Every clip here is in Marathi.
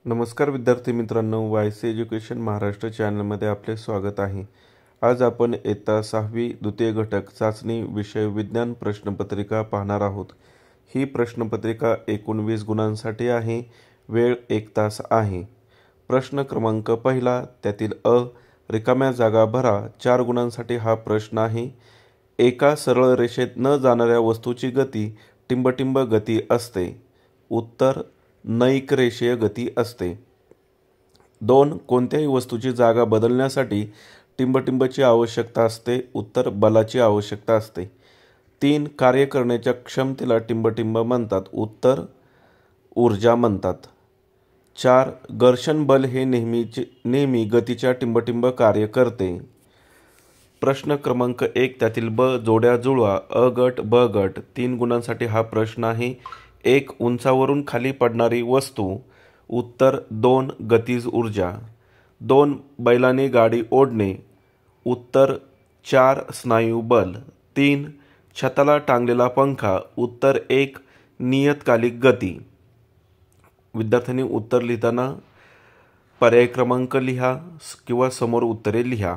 नमस्कार विद्यार्थी मित्रांनो, वायसी एज्युकेशन महाराष्ट्र चॅनलमध्ये आपले स्वागत आहे। आज आपण इयत्ता 6वी द्वितीय घटक चाचणी विषय विज्ञान प्रश्नपत्रिका पाहणार आहोत। ही प्रश्नपत्रिका एकूण 20 गुणांसाठी आहे। वेळ 1 तास आहे। प्रश्न क्रमांक पहिला, त्यातील अ, रिकाम्या जागा भरा 4 गुणांसाठी हा प्रश्न आहे। एका सरळ रेषेत न जाणाऱ्या वस्तूची गती टिंबटिंब गती असते। उत्तर नैक रेषीय गती असते। 2. कोणत्याही वस्तूची जागा बदलण्यासाठी टिंबटिंबची आवश्यकता असते। उत्तर बलाची आवश्यकता असते। 3. कार्य करण्याच्या क्षमतेला टिंबटिंब म्हणतात। उत्तर ऊर्जा म्हणतात। 4. घर्षण बल हे नेहमी गतीच्या टिंबटिंब कार्य करते। प्रश्न क्रमांक 1, त्यातील ब, जोड्या जुळवा। अ गट ब गट 3 गुणांसाठी हा प्रश्न आहे। 1. उंचावरून खाली पडणारी वस्तू। उत्तर 2. गतीज ऊर्जा। 2. बैलाने गाडी ओढणे। उत्तर 4. स्नायू बल। 3. छताला टांगलेला पंखा। उत्तर 1. नियतकालिक गती। विद्यार्थ्यांनी उत्तर लिहिताना पर्याय क्रमांक लिहा किंवा समोर उत्तरे लिहा।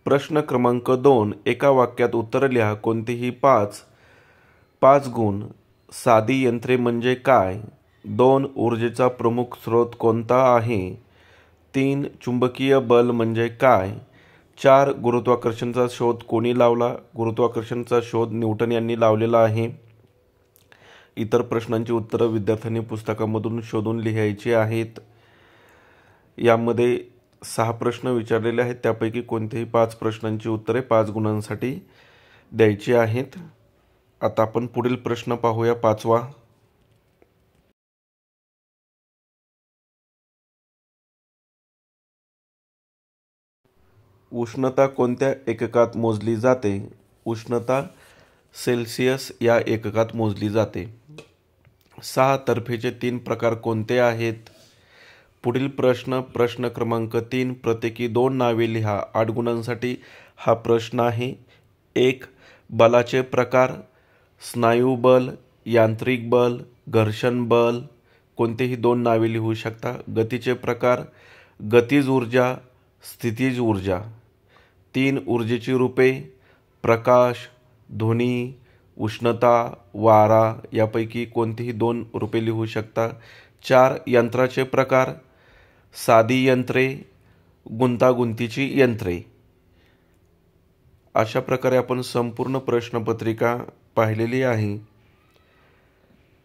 प्रश्न क्रमांक 2, एका वाक्यात उत्तर लिहा। कोणतेही 5 गुण। साधी यंत्रे म्हणजे काय? 2. ऊर्जेचा प्रमुख स्रोत कोणता आहे? 3. चुंबकीय बल म्हणजे काय? 4. गुरुत्वाकर्षणाचा शोध कोणी लावला? गुरुत्वाकर्षणाचा शोध न्यूटन यांनी लावलेला आहे। इतर प्रश्नांची उत्तरं विद्यार्थ्यांनी पुस्तकामधून शोधून लिहायची आहेत। यामध्ये 6 प्रश्न विचारलेले आहेत, त्यापैकी कोणत्याही 5 प्रश्नांची उत्तरे 5 गुणांसाठी द्यायची आहेत। आता आपण पुढील प्रश्न पाहूया, 5वा। उष्णता कोणत्या एककात मोजली जाते? उष्णता सेल्सिअस या एककात मोजली जाते। 6 तर्फेचे 3 प्रकार कोणते आहेत? पुढील प्रश्न क्रमांक 3, प्रत्येकी 2 नावे लिहा। 8 गुणांसाठी हा प्रश्न आहे। 1. बलाचे प्रकार। स्नायू बल, यांत्रिक बल, घर्षण बल। कोणतेही 2 नावे लिहू शकता। गतीचे प्रकार, गतीज ऊर्जा, स्थितीज ऊर्जा। 3. ऊर्जेची रूपे, प्रकाश, ध्वनी, उष्णता, वारा। यापैकी कोणतीही 2 रूपे लिहू शकता। 4. यंत्राचे प्रकार, साधी यंत्रे, गुंतागुंतीची यंत्रे। अशा प्रकारे आपण संपूर्ण प्रश्नपत्रिका पाहिलेली आहे।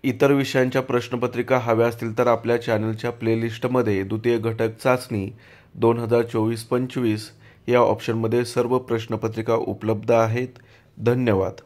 इतर विषयांच्या प्रश्नपत्रिका हव्या असतील तर आपल्या चॅनलच्या प्लेलिस्टमध्ये द्वितीय घटक चाचणी 2024-25 या ऑप्शनमध्ये सर्व प्रश्नपत्रिका उपलब्ध आहेत। धन्यवाद।